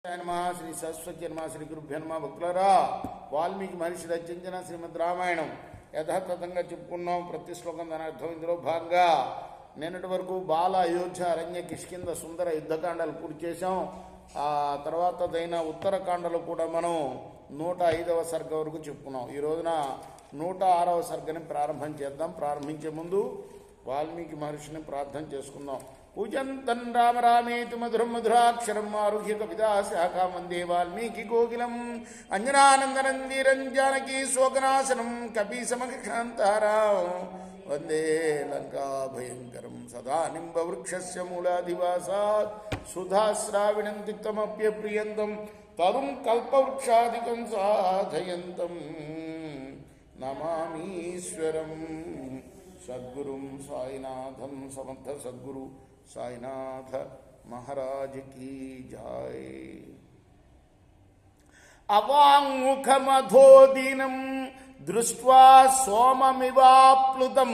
శ్రీ సరస్వతి నమ శ్రీ గురుభ్యో నమ. భక్తులరా, వాల్మీకి మహర్షి రచించిన శ్రీమద్ రామాయణం యథాతథంగా చెప్పుకున్నాం. ప్రతి శ్లోకం దాని అర్థం ఇందులో భాగంగా నిన్నటి వరకు బాల, అయోధ్య, అరణ్య, కిష్కింద, సుందర యుద్ధకాండాలు పూర్తి చేశాం. ఆ తర్వాత దైన ఉత్తరకాండలు కూడా మనం 105వ సర్గ వరకు చెప్పుకున్నాం. ఈ రోజున 106వ సర్గని ప్రారంభం చేద్దాం. ప్రారంభించే ముందు వాల్మీకి మహర్షిని ప్రార్థన చేసుకుందాం. పూజంతం రామ రామేతి మధురం మధురాక్షరం ఆరుహ్య కవిదాశాఖా వందే వాల్మీకి కోకిలం అంజనానందనందీరం జానకీ శోకనాశనం కపీసమక్షాంతారాం వందే లంకాభయంకరం సదా నింబవృక్షస్య మూలాధివాసాత్ సుధాశ్రావిణం తిక్తమప్యప్రియంతం తరుం కల్పవృక్షాదికం సాధయంతం నమామీశ్వరం సద్గురుం సాయినాథం సమర్థ సద్గురు సాయినాథ మహారాజ్ కీ జై. అవాంగుఖమధోదీనం దృష్ట్వా సోమమివాప్లుతం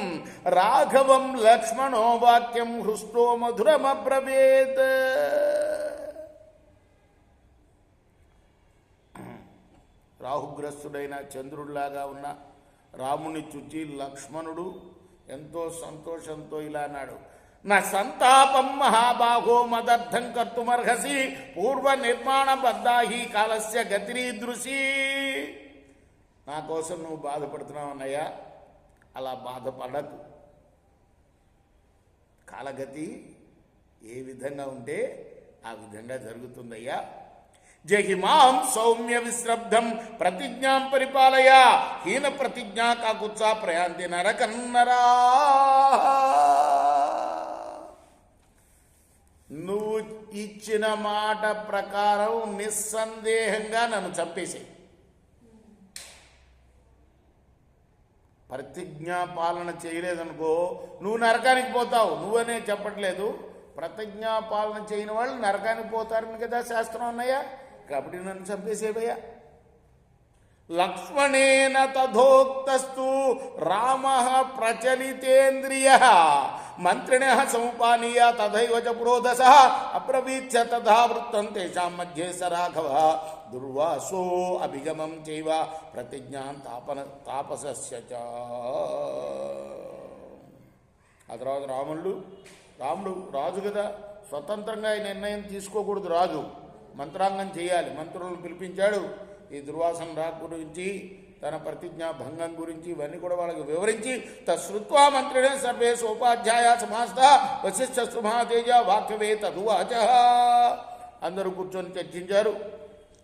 రాఘవం లక్ష్మణో వాక్యం హృష్టో మధురమబ్రవీత్. రాహుగ్రస్తుడైన చంద్రుడిలాగా ఉన్న రాముని చూచి లక్ష్మణుడు ఎంతో సంతోషంతో ఇలా అన్నాడు, నా సంతాపం మహాబాహో మదర్థం కర్తుమర్హసి పూర్వ నిర్మాణ బద్ధాహి కాలస్య గతిరీదృశి. నా కోసం నువ్వు బాధపడుతున్నావు అన్నయ్యా, అలా బాధపడకు. కాలగతి ఏ విధంగా ఉంటే ఆ విధంగా జరుగుతుందయ్యా. జహిమాం సౌమ్య విశ్రబ్ధం ప్రతిజ్ఞాం పరిపాలయ హీన ప్రతిజ్ఞా కాకుత్సా ప్రయాంతి నరకన్నరా. నువ్వు ఇచ్చిన మాట ప్రకారం నిస్సందేహంగా నన్ను చంపేసే. ప్రతిజ్ఞా పాలన చేయలేదనుకో నువ్వు నరకానికి పోతావు. నువ్వనే చెప్పట్లేదు, ప్రతిజ్ఞా పాలన చేయని వాళ్ళు నరకానికి పోతారని కదా శాస్త్రం అన్నయ్యా. కాబట్టి నన్ను చంపేసేవయ్యా. లక్ష్మణేన తథోక్తస్తు రామ ప్రచలితేంద్రియ మంత్రిణ సముపానీయ తథైవ చ పురోధస అబ్రవీత్య తథా వృత్తం తేషాం మధ్యే స రాఘవ దుర్వాసో అభిగమం చైవ ప్రతిజ్ఞాం తాపసస్య చ. ఆ తర్వాత రాముడు రాజు కదా, స్వతంత్రంగా ఈ నిర్ణయం తీసుకోకూడదు. రాజు మంత్రాంగం చేయాలి. మంత్రులను పిలిపించాడు. ఈ దుర్వాసన రాక్ గురించి, తన ప్రతిజ్ఞా భంగం గురించి ఇవన్నీ కూడా వాళ్ళకి వివరించి తశ్రుత్వా మంత్రిణ సర్వే సోపాధ్యాయ సమాస్త వశిష్ఠ మహాతేజ వాక్యవే తదువాచ. అందరూ కూర్చొని చర్చించారు.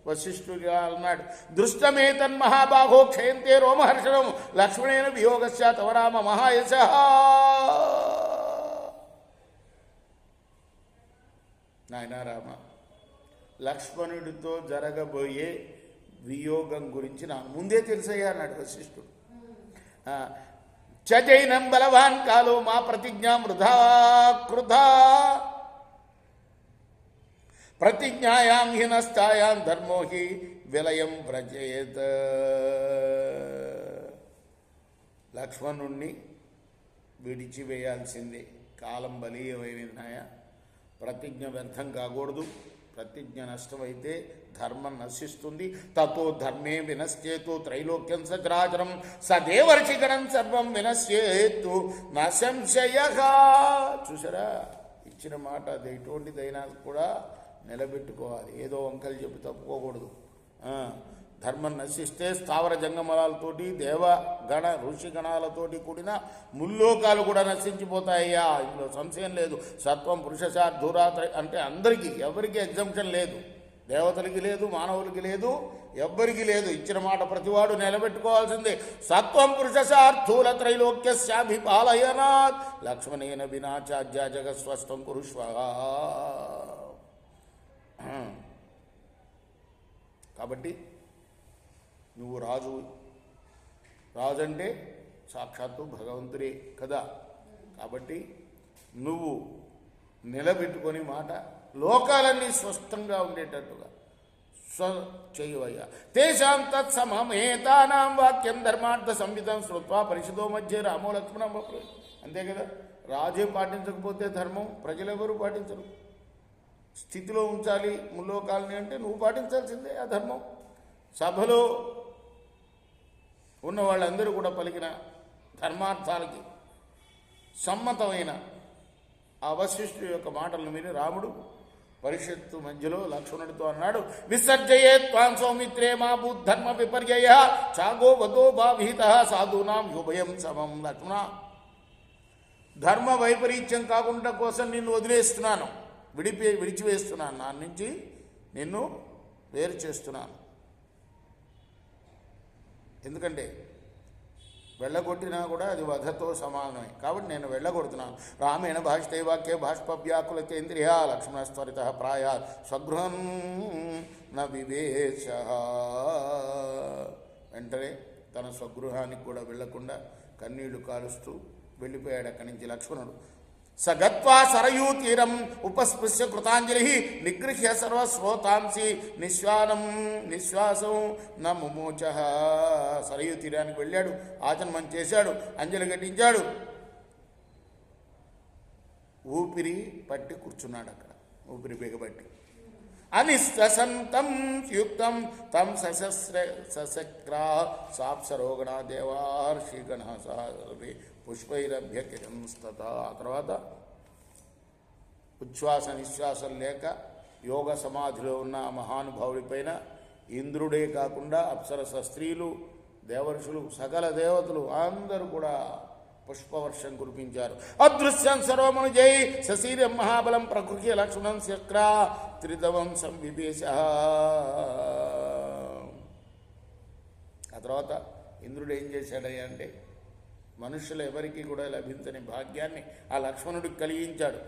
వశిష్ఠుడు అన్నాడు, దృష్టమేతన్మహాబాహో క్షయంతే రోమహర్షణం లక్ష్మణేన వియోగస్య తవ రామ మహాయశ. నాయన రామ, లక్ష్మణుడితో జరగబోయే వియోగం గురించి నాకు ముందే తెలుసయ్యా అన్నాడు వశిష్ఠుడు. చైనం బలవాన్ కాలో మా ప్రతిజ్ఞా వృధా కృధా ప్రతిజ్ఞాయాం హీనస్థాయాం ధర్మో హి విలయం వ్రజేత్. లక్ష్మణుణ్ణి విడిచివేయాల్సిందే. కాలం బలీయమైనాయ. ప్రతిజ్ఞ వ్యర్థం కాకూడదు. ప్రతిజ్ఞ నష్టమైతే ధర్మం నశిస్తుంది. తతో ధర్మే వినశ్చేతు త్రైలోక్యం సచరాచరం సదేవర్షికరం సర్వం వినశ్చేతు న సంశయ. చూసారా, ఇచ్చిన మాట అది ఎటువంటిదైనా కూడా నిలబెట్టుకోవాలి. ఏదో వంకలు చెప్పి తప్పుకోకూడదు. ధర్మం నశిస్తే స్థావర జంగమలాలతోటి దేవగణ ఋషిగణాలతోటి కూడిన ముల్లోకాలు కూడా నశించిపోతాయ్యా. ఇందులో సంశయం లేదు. సత్వం పురుషశార్థురా అంటే అందరికీ, ఎవరికి ఎగ్జంప్షన్ లేదు. దేవతలకి లేదు, మానవులకి లేదు, ఎవ్వరికి లేదు. ఇచ్చిన మాట ప్రతివాడు నిలబెట్టుకోవాల్సిందే. సత్వం పురుషశార్థూల త్రైలోక్యస్యాభిపాలయనాత్ లక్ష్మణేన వినాచార్య జగస్వస్థం కురుష్వ. కాబట్టి నువ్వు రాజు అంటే సాక్షాత్తు భగవంతుడే కదా. కాబట్టి నువ్వు నిలబెట్టుకొని మాట లోకాలన్నీ స్వస్థంగా ఉండేటట్టుగా చేయవయ్యా. తేషాం తత్సమేతానాం వాక్యం ధర్మార్థ సంహితం శ్రుత్వా పరిషదో మధ్య రామో లక్ష్మణం. అంతే కదా, రాజే పాటించకపోతే ధర్మం ప్రజలెవరూ పాటించరు. స్థితిలో ఉంచాలి ముల్లోకాలని అంటే నువ్వు పాటించాల్సిందే ఆ ధర్మం. సభలో ఉన్న వాళ్ళందరూ కూడా పలికిన ధర్మార్థాలకి సమ్మతమైన ఆ వశిష్ఠుడి యొక్క మాటలను విని రాముడు పరిషత్తు మధ్యలో లక్ష్మణుడితో అన్నాడు, విసర్జయే త్వాం సౌమిత్రే మా భూద్ధర్మ విపర్యయ చాగో వదో భావిత సాధూనాం యుభయం సమం. లక్ష్మణ, ధర్మ వైపరీత్యం కాకుండా కోసం నిన్ను వదిలేస్తున్నాను, విడిచివేస్తున్నాను, నా నుంచి నిన్ను వేరు చేస్తున్నాను. ఎందుకంటే వెళ్ళగొట్టినా కూడా అది వధతో సమానమే, కాబట్టి నేను వెళ్ళగొడుతున్నాను. రామేణ భాషితే వాక్యే బాష్పవ్యాకులతేంద్రియ లక్ష్మణస్త్వరిత ప్రాయ స్వగృహం న వివేశ. వెంటనే తన స్వగృహానికి కూడా వెళ్లకుండా కన్నీళ్లు కాలుస్తూ వెళ్ళిపోయాడు అక్కడి నుంచి లక్ష్మణుడు. సగత్వా సరయూ తీరం ఉపస్పృశ్య కృతాంజలి నిగృహ్య సర్వశ్రోతాంసి నిశ్వాసం న ముమోచ. సరయూ తీరానికి వెళ్ళాడు, ఆచమనం చేశాడు, అంజలి ఘటించాడు, ఊపిరి పట్టి కూర్చున్నాడు అక్కడ, ఊపిరి బిగబట్టి. అనిశ్వసంతం యుక్తం తం సశక్రా సాప్సరోగణ దేవార్షిగణ సహే పుష్పైరభ్యకిరంస్తత. ఆ తర్వాత ఉచ్ఛ్వాస నిశ్వాసం లేక యోగ సమాధిలో ఉన్న ఆ మహానుభావుడిపైన ఇంద్రుడే కాకుండా అప్సరస స్త్రీలు, దేవర్షులు, సకల దేవతలు అందరూ కూడా పుష్పవర్షం కురిపించారు. అదృశ్యం సర్వమను జై సశీర్యం మహాబలం ప్రకృతి లక్ష్మణం శక్ర త్రిదవం సంవివేశ. ఆ తర్వాత ఇంద్రుడు ఏం చేశాడయ్యా అంటే మనుషులు ఎవరికి కూడా లభించని భాగ్యాన్ని ఆ లక్ష్మణుడికి కలిగించాడు.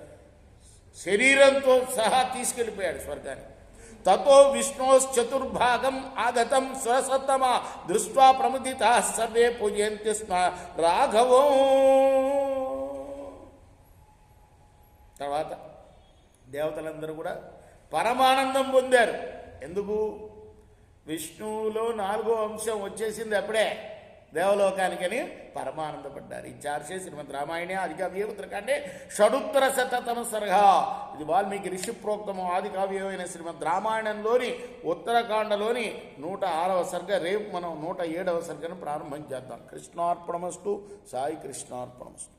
శరీరంతో సహా తీసుకెళ్ళిపోయాడు స్వర్గానికి. తతో విష్ణోశ్చతుర్భాగం ఆగతం స్వసత్తమ దృష్ట్వా ప్రముదితా సర్వే పూజయంతి స్మ రాఘవం. తర్వాత దేవతలందరూ కూడా పరమానందం పొందారు. ఎందుకు? విష్ణువులో 4వ అంశం వచ్చేసింది అప్పుడే దేవలోకానికని పరమానందపడ్డారు. ఈ చార్షే శ్రీమద్ రామాయణే ఆదికావ్యే ఉత్తరకాండే షడుత్తర శతతను సర్గ. ఇది వాల్మీకి ఋషి ప్రోక్తము ఆది కావ్యమైన శ్రీమద్ రామాయణంలోని ఉత్తరకాండలోని 106వ సర్గ. రేపు మనం 107వ సర్గను ప్రారంభం చేద్దాం. కృష్ణార్పణమస్తు. సాయి కృష్ణార్పణమస్తు.